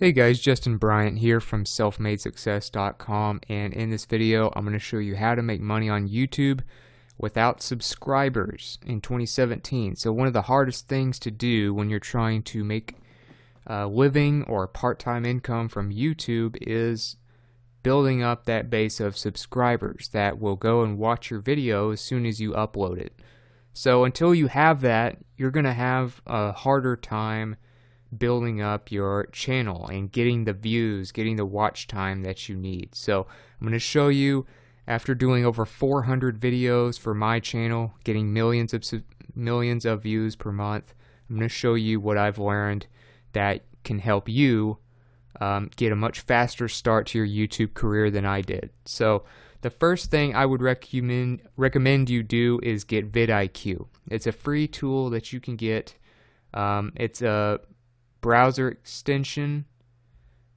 Hey guys, Justin Bryant here from selfmadesuccess.com, and in this video I'm going to show you how to make money on YouTube without subscribers in 2017. So one of the hardest things to do when you're trying to make a living or part-time income from YouTube is building up that base of subscribers that will go and watch your video as soon as you upload it. So until you have that, you're going to have a harder time building up your channel and getting the views, getting the watch time that you need. So I'm going to show you, after doing over 400 videos for my channel, getting millions of views per month, I'm going to show you what I've learned that can help you get a much faster start to your YouTube career than I did. So the first thing I would recommend you do is get vidIQ. It's a free tool that you can get. It's a browser extension,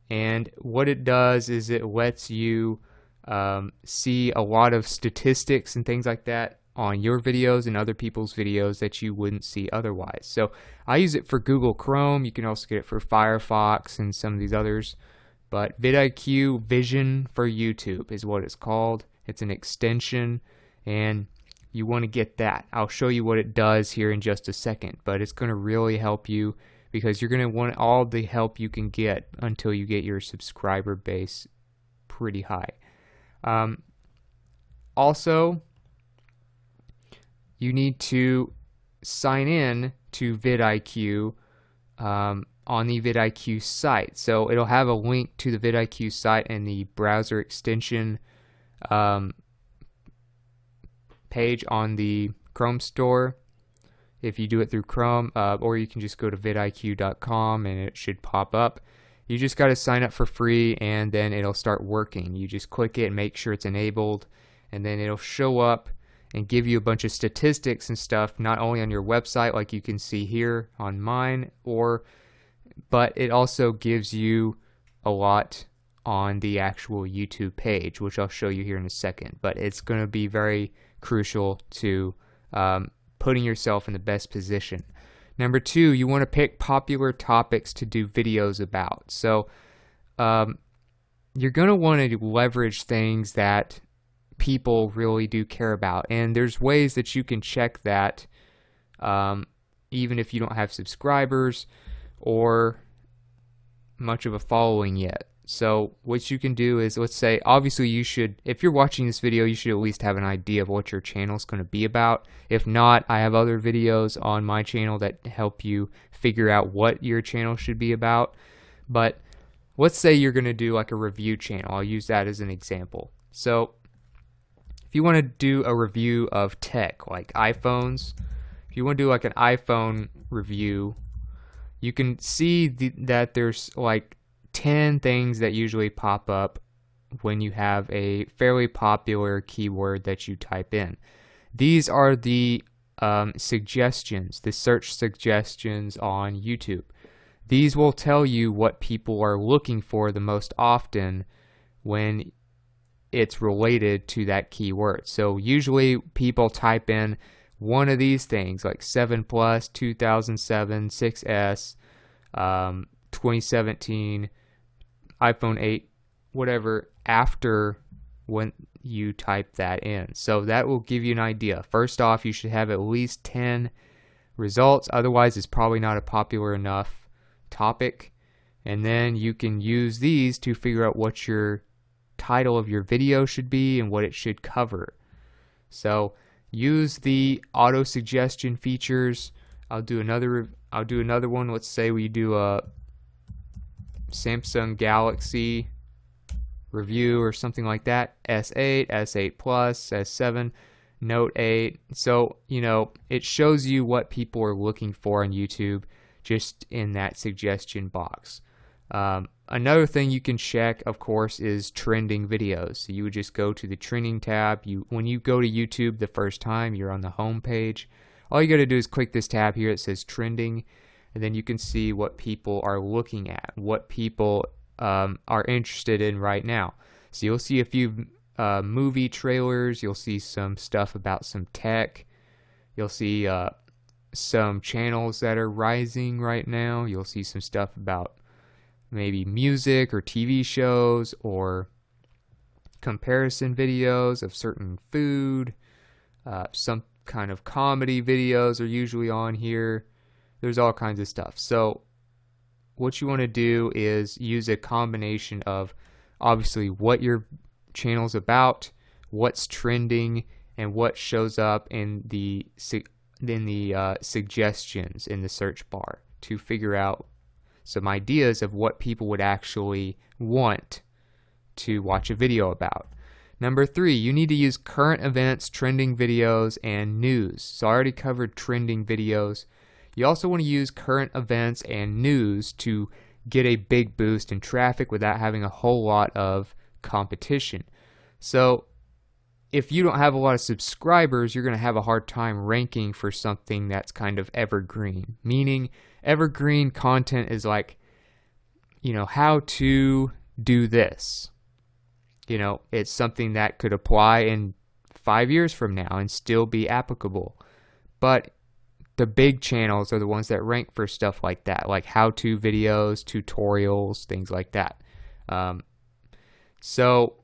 and what it does is it lets you see a lot of statistics and things like that on your videos and other people's videos that you wouldn't see otherwise. So I use it for Google Chrome. You can also get it for Firefox and some of these others, but vidIQ Vision for YouTube is what it's called. It's an extension, and you want to get that. I'll show you what it does here in just a second, but it's going to really help you because you're going to want all the help you can get until you get your subscriber base pretty high. Also, you need to sign in to vidIQ on the vidIQ site. So it'll have a link to the vidIQ site and the browser extension page on the Chrome store, if you do it through Chrome, or you can just go to vidiq.com and it should pop up. You just got to sign up for free and then it'll start working. You just click it and make sure it's enabled, and then it'll show up and give you a bunch of statistics and stuff, not only on your website like you can see here on mine, but it also gives you a lot on the actual YouTube page, which I'll show you here in a second. But it's going to be very crucial to putting yourself in the best position. Number two, you want to pick popular topics to do videos about. So you're going to want to leverage things that people really do care about, and there's ways that you can check that even if you don't have subscribers or much of a following yet. So what you can do is, let's say, obviously you should, if you're watching this video, you should at least have an idea of what your channel is going to be about. If not, I have other videos on my channel that help you figure out what your channel should be about. But let's say you're going to do like a review channel. I'll use that as an example. So if you want to do a review of tech, like iPhones, if you want to do like an iPhone review, you can see that there's like 10 things that usually pop up when you have a fairly popular keyword that you type in. These are the suggestions, the search suggestions on YouTube. These will tell you what people are looking for the most often when it's related to that keyword. So usually people type in one of these things, like 7 Plus, 2007, 6S, 2017, iPhone 8, whatever, after when you type that in. So that will give you an idea. First off, you should have at least 10 results. Otherwise, it's probably not a popular enough topic. And then you can use these to figure out what your title of your video should be and what it should cover. So use the auto suggestion features. I'll do another one. Let's say we do a Samsung Galaxy review or something like that. S8, S8 Plus, S7, Note 8. So, it shows you what people are looking for on YouTube just in that suggestion box. Another thing you can check, of course, is trending videos. So you would just go to the trending tab. When you go to YouTube the first time, you're on the home page. All you got to do is click this tab here. It says trending, and then you can see what people are looking at, what people are interested in right now. So you'll see a few movie trailers. You'll see some stuff about some tech. You'll see some channels that are rising right now. You'll see some stuff about maybe music or TV shows or comparison videos of certain food. Some kind of comedy videos are usually on here. There's all kinds of stuff. So what you want to do is use a combination of obviously what your channel's about, what's trending, and what shows up in the suggestions in the search bar to figure out some ideas of what people would actually want to watch a video about. Number 3, you need to use current events, trending videos, and news. So I already covered trending videos. You also want to use current events and news to get a big boost in traffic without having a whole lot of competition. So if you don't have a lot of subscribers, you're going to have a hard time ranking for something that's kind of evergreen. Meaning evergreen content is like, how to do this. It's something that could apply in 5 years from now and still be applicable. But the big channels are the ones that rank for stuff like that, like how-to videos, tutorials, things like that. So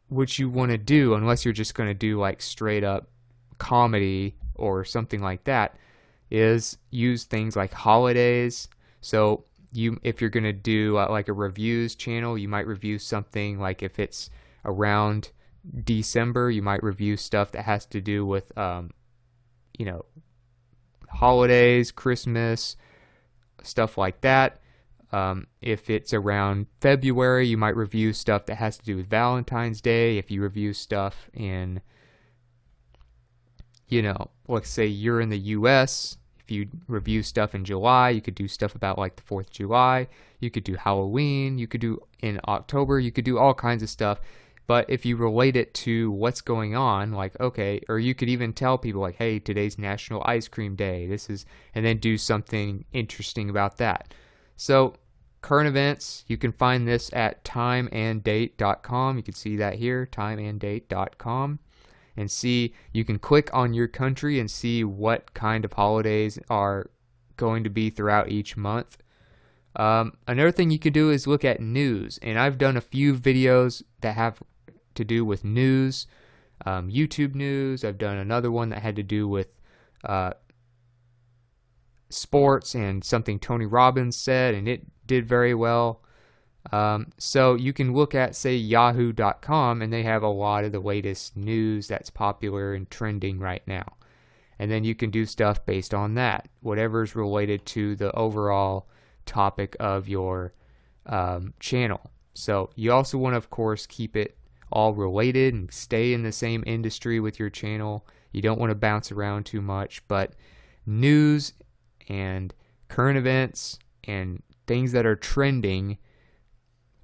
what you want to do, unless you're just going to do like straight up comedy or something like that, is use things like holidays. So if you're going to do like a reviews channel, you might review something like if it's around December, you might review stuff that has to do with holidays, Christmas, stuff like that. If it's around February, you might review stuff that has to do with Valentine's Day. If you review stuff in, let's say you're in the US, if you review stuff in July, you could do stuff about like the 4th of July. You could do Halloween. You could do in October. You could do all kinds of stuff. But if you relate it to what's going on, like, okay, or you could even tell people like, hey, today's National Ice Cream Day. And then do something interesting about that. So current events, you can find this at timeanddate.com. You can see that here, timeanddate.com. And see, you can click on your country and see what kind of holidays are going to be throughout each month. Another thing you can do is look at news. And I've done a few videos that have to do with news, YouTube news. I've done another one that had to do with sports and something Tony Robbins said, and it did very well. So you can look at, say, yahoo.com, and they have a lot of the latest news that's popular and trending right now. And then you can do stuff based on that, whatever's related to the overall topic of your channel. So you also want to, of course, keep it all related and stay in the same industry with your channel. You don't want to bounce around too much, but news and current events and things that are trending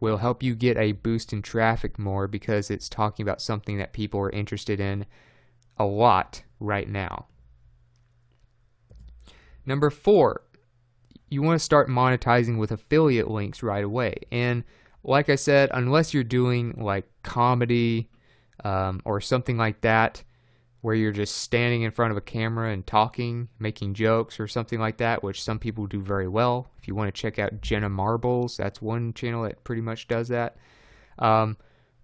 will help you get a boost in traffic more because it's talking about something that people are interested in a lot right now. Number 4, you want to start monetizing with affiliate links right away. And like I said, unless you're doing like comedy or something like that, where you're just standing in front of a camera and talking, making jokes or something like that, which some people do very well. If you want to check out Jenna Marbles, that's one channel that pretty much does that.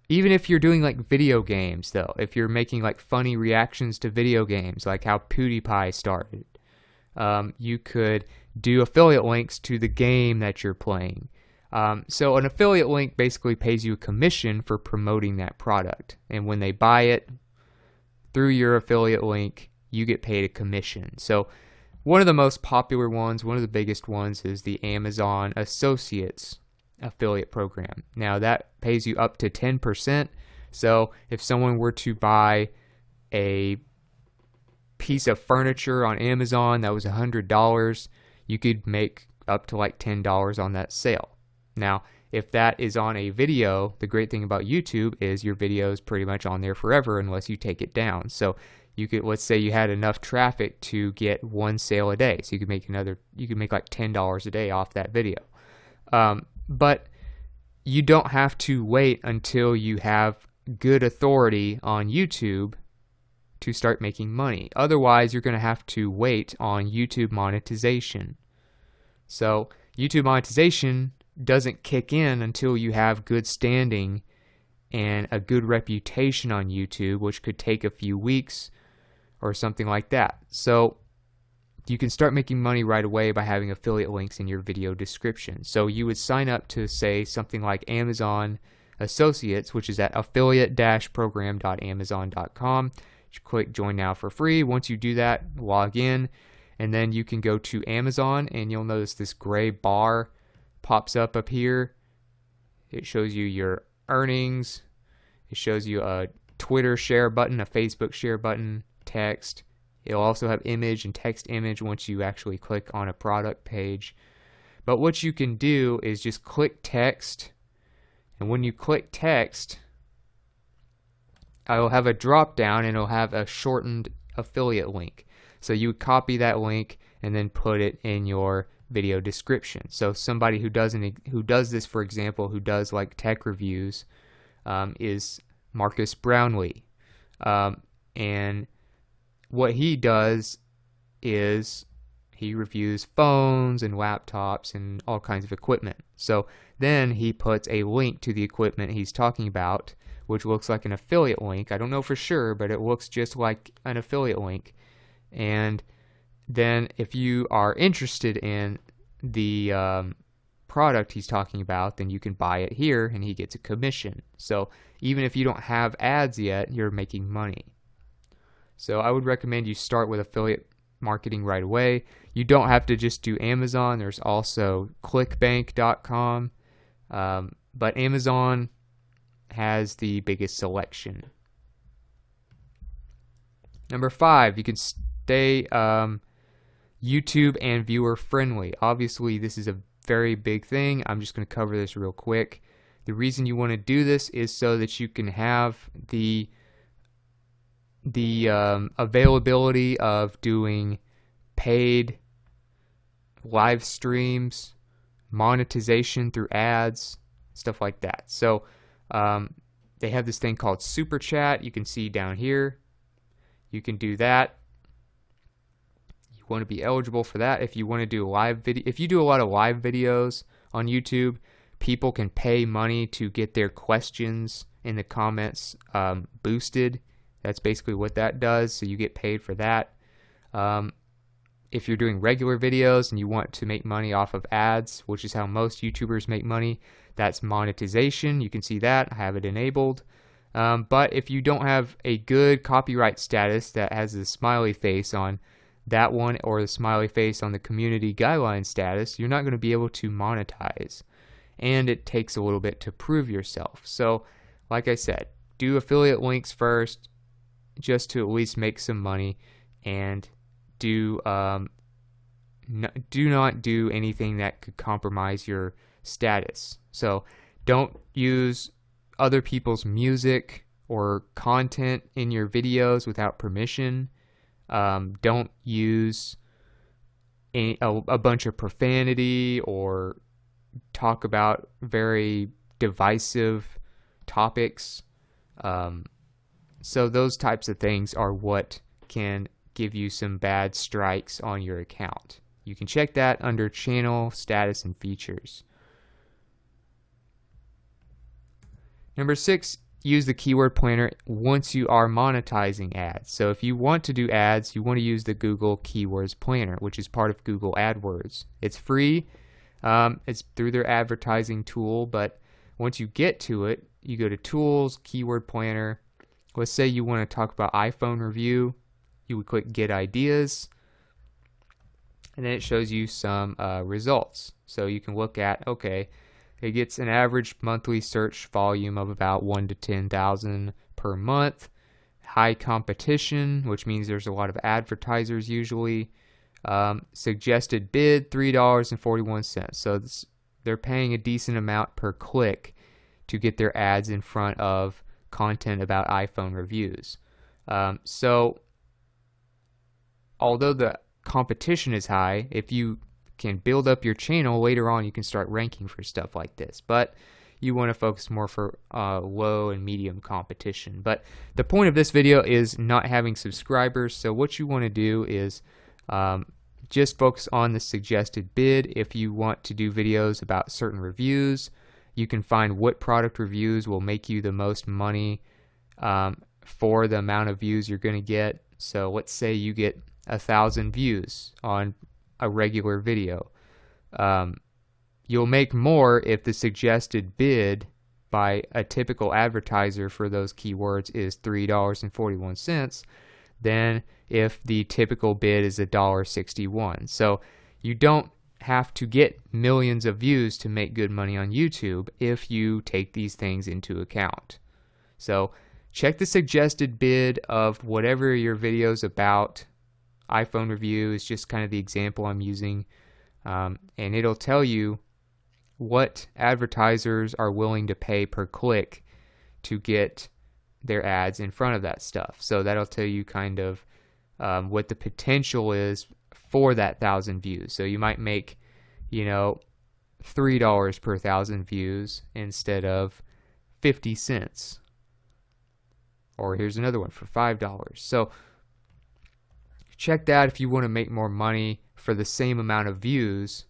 Even if you're doing like video games though, if you're making like funny reactions to video games, like how PewDiePie started, you could do affiliate links to the game that you're playing. So an affiliate link basically pays you a commission for promoting that product. And when they buy it through your affiliate link, you get paid a commission. So one of the most popular ones, one of the biggest ones, is the Amazon Associates affiliate program. Now that pays you up to 10%. So if someone were to buy a piece of furniture on Amazon that was $100, you could make up to like $10 on that sale. Now, if that is on a video, the great thing about YouTube is your video is pretty much on there forever unless you take it down. So you could, let's say you had enough traffic to get one sale a day. So you could make like $10 a day off that video. But you don't have to wait until you have good authority on YouTube to start making money. Otherwise, you're going to have to wait on YouTube monetization. So YouTube monetization doesn't kick in until you have good standing and a good reputation on YouTube, which could take a few weeks or something like that. So you can start making money right away by having affiliate links in your video description. So you would sign up to, say, something like Amazon Associates, which is at affiliate-program.amazon.com. Just click join now for free. Once you do that, log in, and then you can go to Amazon, and you'll notice this gray bar pops up here. It shows you your earnings. It shows you a Twitter share button, a Facebook share button, text. It'll also have image and text image once you actually click on a product page. But what you can do is just click text, and when you click text, I'll have a drop down and it'll have a shortened affiliate link. So you would copy that link and then put it in your video description. So somebody who does this, for example, who does like tech reviews, is Marcus Brownlee, and what he does is he reviews phones and laptops and all kinds of equipment. So then he puts a link to the equipment he's talking about, which looks like an affiliate link. I don't know for sure, but it looks just like an affiliate link. And then if you are interested in the product he's talking about, then you can buy it here and he gets a commission. So even if you don't have ads yet, you're making money. So I would recommend you start with affiliate marketing right away. You don't have to just do Amazon. There's also clickbank.com, but Amazon has the biggest selection. Number 5, you can stay YouTube and viewer friendly. Obviously, this is a very big thing. I'm just going to cover this real quick. The reason you want to do this is so that you can have the availability of doing paid live streams, monetization through ads, stuff like that. So they have this thing called Super Chat. You can see down here. You can do that. You want to be eligible for that. If you want to do a live video, if you do a lot of live videos on YouTube, people can pay money to get their questions in the comments boosted. That's basically what that does, so you get paid for that. If you're doing regular videos and you want to make money off of ads, which is how most YouTubers make money, that's monetization. You can see that. I have it enabled. But if you don't have a good copyright status that has a smiley face on that one or the smiley face on the community guideline status, you're not going to be able to monetize. And it takes a little bit to prove yourself. So, like I said, do affiliate links first, just to at least make some money, and do not do anything that could compromise your status. So don't use other people's music or content in your videos without permission. Don't use a bunch of profanity or talk about very divisive topics. So those types of things are what can give you some bad strikes on your account. You can check that under channel status and features. Number 6, use the keyword planner once you are monetizing ads. So if you want to do ads, you want to use the Google Keywords Planner, which is part of Google AdWords. It's free. It's through their advertising tool, but once you get to it, you go to Tools, Keyword Planner. Let's say you want to talk about iPhone review. You would click Get Ideas, and then it shows you some results. So you can look at, okay, it gets an average monthly search volume of about 1 to 10,000 per month. High competition, which means there's a lot of advertisers usually. Suggested bid, $3.41. So they're paying a decent amount per click to get their ads in front of content about iPhone reviews. So although the competition is high, if you can build up your channel later on, you can start ranking for stuff like this. But you want to focus more for low and medium competition. But the point of this video is not having subscribers. So what you want to do is just focus on the suggested bid. If you want to do videos about certain reviews, you can find what product reviews will make you the most money for the amount of views you're going to get. So let's say you get 1,000 views on a regular video. You'll make more if the suggested bid by a typical advertiser for those keywords is $3.41 than if the typical bid is $1.61. So you don't have to get millions of views to make good money on YouTube if you take these things into account. So check the suggested bid of whatever your video's about. iPhone review is just kind of the example I'm using, and it'll tell you what advertisers are willing to pay per click to get their ads in front of that stuff. So that'll tell you kind of what the potential is for that 1,000 views. So you might make, $3 per 1,000 views instead of 50 cents. Or here's another one for $5. So check that if you want to make more money for the same amount of views,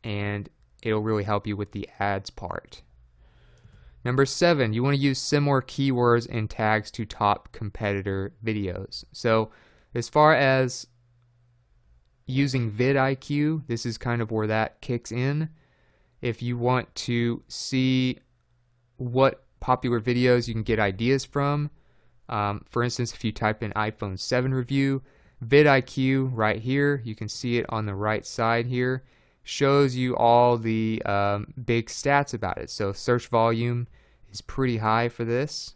and it'll really help you with the ads part. Number 7, you want to use similar keywords and tags to top competitor videos. So as far as using vidIQ, this is kind of where that kicks in. If you want to see what popular videos you can get ideas from, for instance, if you type in iPhone 7 review, vidIQ right here, you can see it on the right side here, shows you all the big stats about it. So search volume is pretty high for this.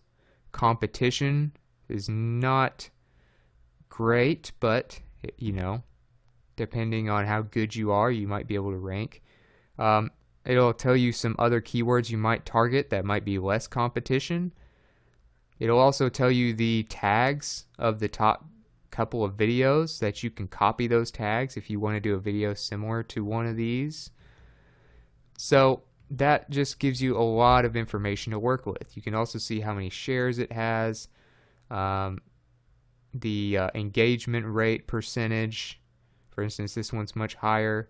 Competition is not great, but depending on how good you are, you might be able to rank. It'll tell you some other keywords you might target that might be less competition. It'll also tell you the tags of the top couple of videos that you can copy those tags if you want to do a video similar to one of these. So that just gives you a lot of information to work with. You can also see how many shares it has, the engagement rate percentage. For instance, this one's much higher,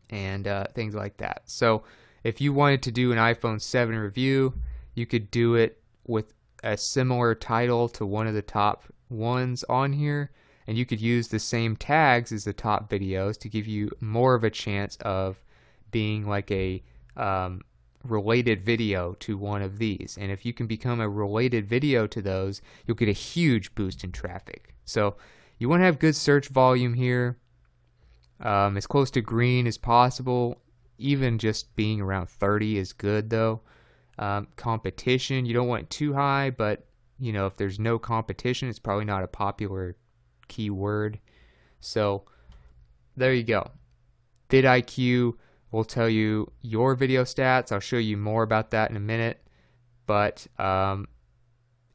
and things like that. So if you wanted to do an iPhone 7 review, you could do it with a similar title to one of the top ones on here, and you could use the same tags as the top videos to give you more of a chance of being like a related video to one of these. And if you can become a related video to those, you'll get a huge boost in traffic. So you want to have good search volume here, as close to green as possible. Even just being around 30 is good though. Competition, you don't want it too high, but if there's no competition, it's probably not a popular keyword. So there you go. vidIQ will tell you your video stats. I'll show you more about that in a minute, but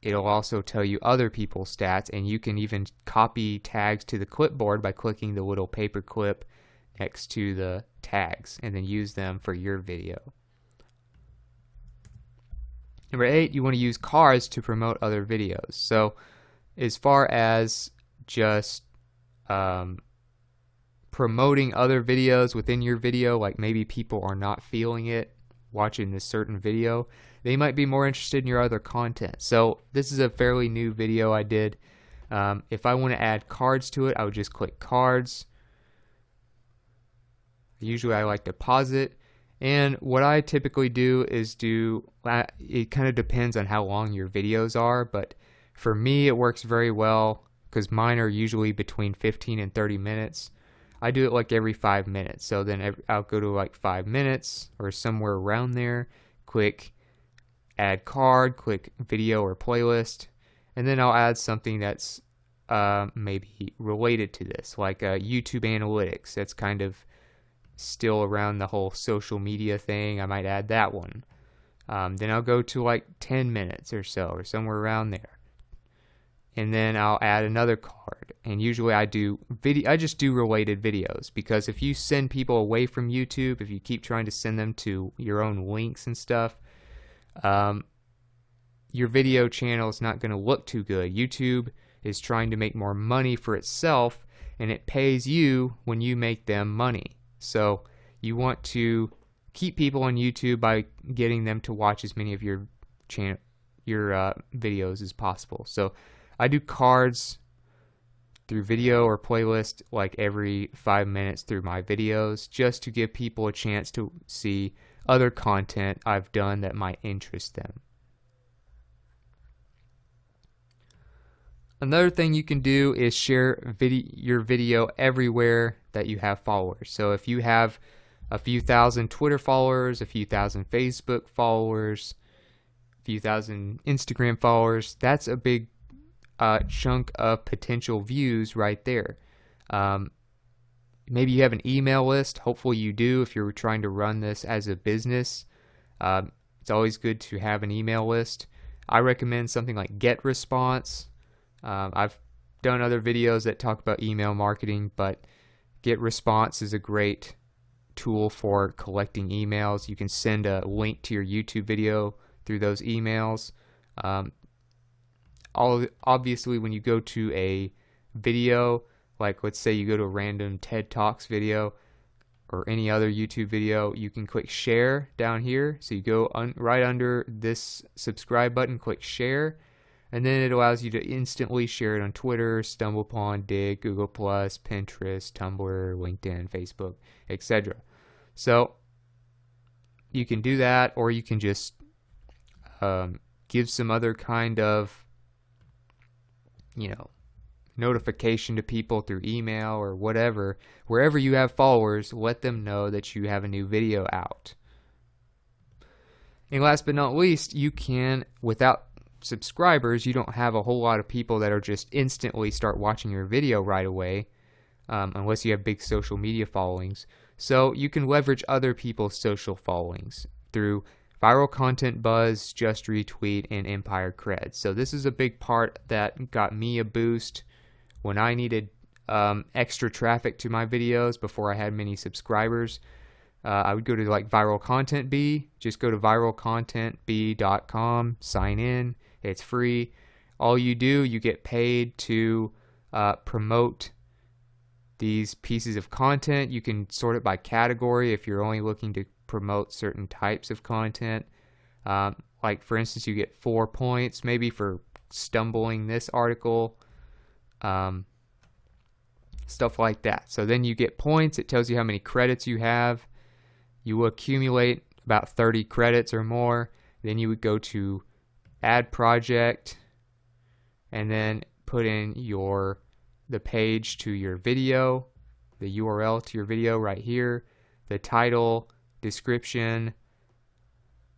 it'll also tell you other people's stats, and you can even copy tags to the clipboard by clicking the little paper clip next to the tags and then use them for your video. Number 8, you want to use cards to promote other videos. So as far as just promoting other videos within your video, like maybe people are not feeling it watching this certain video, they might be more interested in your other content. So this is a fairly new video I did. If I want to add cards to it, I would just click cards. Usually I like to pause it. And what I typically do is it kind of depends on how long your videos are, but for me it works very well because mine are usually between 15 and 30 minutes. I do it like every 5 minutes. So then I'll go to like 5 minutes or somewhere around there, click add card, click video or playlist, and then I'll add something that's maybe related to this, like YouTube analytics. That's kind of still around the whole social media thing. I might add that one. Then I'll go to like 10 minutes or so, or somewhere around there. And then I'll add another card. And usually I just do related videos, because if you send people away from YouTube, if you keep trying to send them to your own links and stuff, your video channel is not going to look too good. YouTube is trying to make more money for itself, and it pays you when you make them money. So you want to keep people on YouTube by getting them to watch as many of your videos as possible. So I do cards through video or playlist like every 5 minutes through my videos, just to give people a chance to see other content I've done that might interest them. Another thing you can do is share your video everywhere that you have followers. So if you have a few thousand Twitter followers, a few thousand Facebook followers, a few thousand Instagram followers, that's a big chunk of potential views right there. Maybe you have an email list. Hopefully you do if you're trying to run this as a business. It's always good to have an email list. I recommend something like GetResponse. I've done other videos that talk about email marketing, but GetResponse is a great tool for collecting emails. You can send a link to your YouTube video through those emails. Obviously, when you go to a video, like let's say you go to a random TED Talks video or any other YouTube video, you can click share down here. So you go right under this subscribe button, click share, and then it allows you to instantly share it on Twitter, StumbleUpon, Dig, Google+, Pinterest, Tumblr, LinkedIn, Facebook, etc. So you can do that, or you can just give some other kind of notification to people through email or whatever. Wherever you have followers, let them know that you have a new video out. And last but not least, you can, without subscribers, you don't have a whole lot of people that are just instantly start watching your video right away, unless you have big social media followings. So you can leverage other people's social followings through viral content buzz, JustRetweet, and Empire.Kred. So this is a big part that got me a boost when I needed extra traffic to my videos before I had many subscribers. I would go to like Viral Content Bee. Just go to viralcontentbee.com, sign in. It's free. All you do, you get paid to promote these pieces of content. You can sort it by category if you're only looking to promote certain types of content. Like for instance, you get 4 points maybe for stumbling this article, stuff like that. So then you get points. It tells you how many credits you have. You will accumulate about 30 credits or more. Then you would go to add project and then put in the page to your video, the URL to your video right here, the title, description,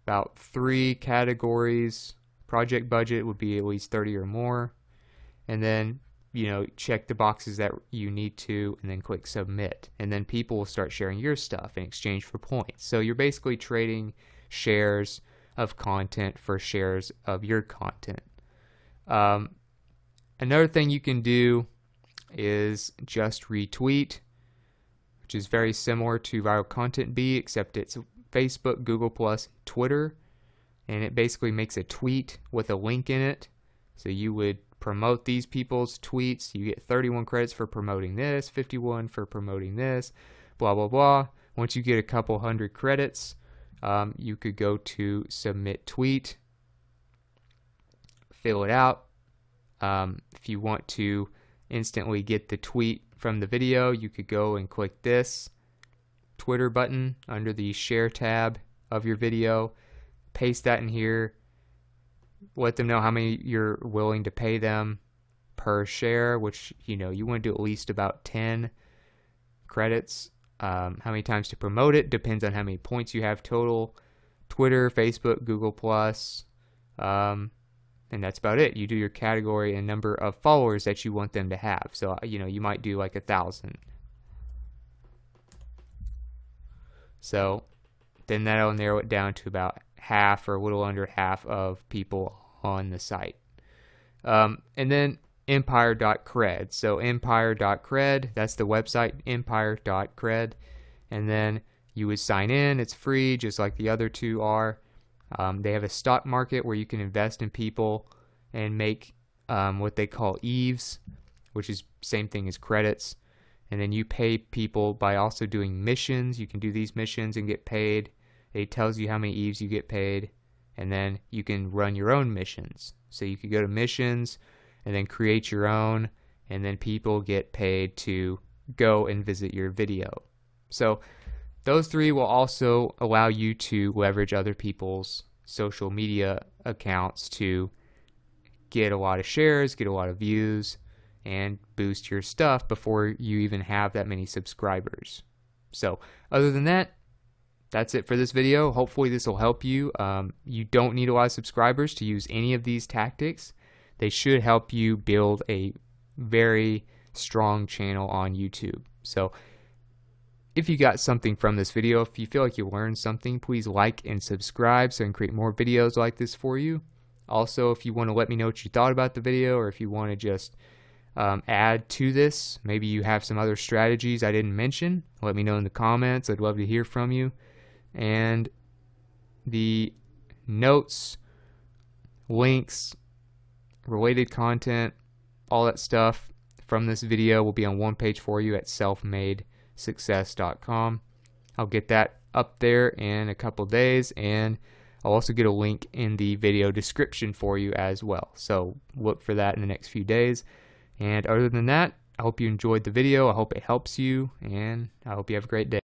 about 3 categories. Project budget would be at least 30 or more, and then check the boxes that you need to, and then click submit, and then people will start sharing your stuff in exchange for points. So you're basically trading shares of content for shares of your content. Another thing you can do is JustRetweet, which is very similar to Viral Content Bee, except it's Facebook, Google+, Twitter, and it basically makes a tweet with a link in it. So you would promote these people's tweets. You get 31 credits for promoting this, 51 for promoting this, blah, blah, blah. Once you get a couple hundred credits, you could go to submit tweet, fill it out. If you want to instantly get the tweet from the video, you could go and click this Twitter button under the share tab of your video, paste that in here, let them know how many you're willing to pay them per share, which you want to do at least about 10 credits. How many times to promote it depends on how many points you have total. Twitter, Facebook, Google+, and that's about it. You do your category and number of followers that you want them to have. So you might do like 1,000. So then that'll narrow it down to about half or a little under half of people on the site. And then Empire.Kred. So Empire.Kred, that's the website, Empire.Kred. And then you would sign in. It's free, just like the other two are. They have a stock market where you can invest in people and make what they call EVEs, which is same thing as credits. and then you pay people by also doing missions. You can do these missions and get paid. It tells you how many Eves you get paid, and then you can run your own missions. So you could go to missions and then create your own, and then people get paid to go and visit your video. So those three will also allow you to leverage other people's social media accounts to get a lot of shares, get a lot of views, and boost your stuff before you even have that many subscribers. So other than that, that's it for this video. Hopefully this will help you. You don't need a lot of subscribers to use any of these tactics. They should help you build a very strong channel on YouTube. So if you got something from this video, if you feel like you learned something, please like and subscribe so I can create more videos like this for you. Also, if you want to let me know what you thought about the video, or if you want to just add to this, maybe you have some other strategies I didn't mention, let me know in the comments. I'd love to hear from you. And the notes, links, related content, all that stuff from this video will be on one page for you at selfmadesuccess.com. I'll get that up there in a couple days, and I'll also get a link in the video description for you as well. So look for that in the next few days. And other than that, I hope you enjoyed the video. I hope it helps you, and I hope you have a great day.